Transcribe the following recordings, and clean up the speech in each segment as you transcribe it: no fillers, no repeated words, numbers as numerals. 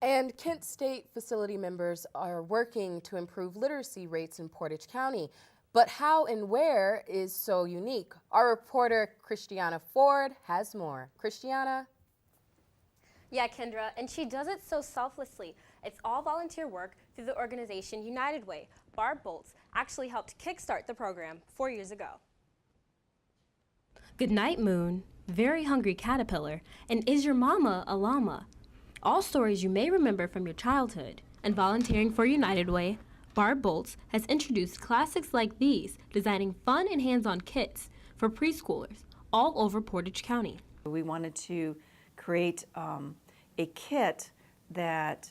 And Kent State facility members are working to improve literacy rates in Portage County. But how and where is so unique? Our reporter, Christiana Ford, has more. Christiana? Yeah, Kendra, and she does it so selflessly. It's all volunteer work through the organization United Way. Barb Boltz actually helped kickstart the program 4 years ago. Goodnight Moon, Very Hungry Caterpillar, and Is Your Mama a Llama? All stories you may remember from your childhood. And volunteering for United Way, Barb Boltz has introduced classics like these, designing fun and hands-on kits for preschoolers all over Portage County. We wanted to create a kit that,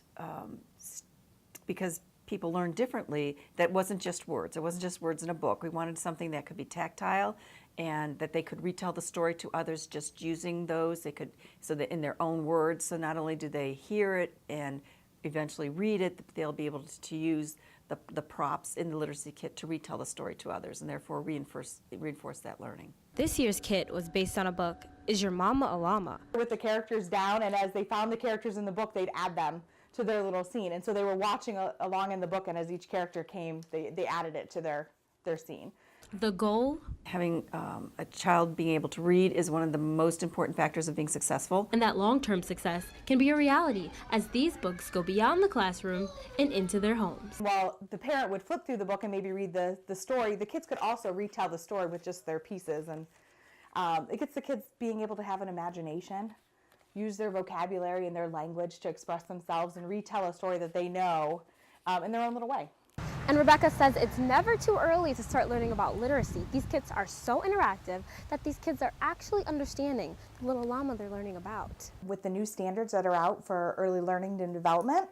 because people learn differently, that wasn't just words. It wasn't just words in a book. We wanted something that could be tactile and that they could retell the story to others just using those. They could, so that in their own words, so not only do they hear it and eventually read it, they'll be able to use the props in the literacy kit to retell the story to others and therefore reinforce that learning. This year's kit was based on a book, Is Your Mama a Llama? With the characters down, and as they found the characters in the book, they'd add them to their little scene. And so they were watching along in the book, and as each character came, they added it to their scene. The goal? Having a child being able to read is one of the most important factors of being successful. And that long-term success can be a reality as these books go beyond the classroom and into their homes. While the parent would flip through the book and maybe read the story, the kids could also retell the story with just their pieces. And it gets the kids being able to have an imagination, use their vocabulary and their language to express themselves and retell a story that they know in their own little way. And Rebecca says it's never too early to start learning about literacy. These kits are so interactive that these kids are actually understanding the little llama they're learning about. With the new standards that are out for early learning and development,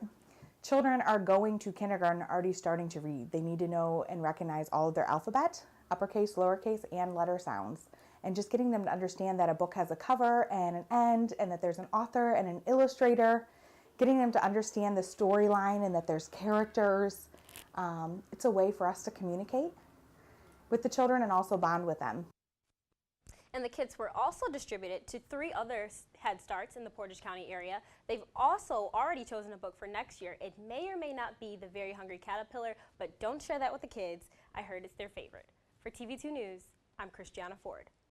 children are going to kindergarten already starting to read. They need to know and recognize all of their alphabet, uppercase, lowercase, and letter sounds. And just getting them to understand that a book has a cover and an end, and that there's an author and an illustrator, getting them to understand the storyline and that there's characters. It's a way for us to communicate with the children and also bond with them. And the kits were also distributed to 3 other Head Starts in the Portage County area. They've also already chosen a book for next year. It may or may not be The Very Hungry Caterpillar, but don't share that with the kids. I heard it's their favorite. For TV2 News, I'm Christiana Ford.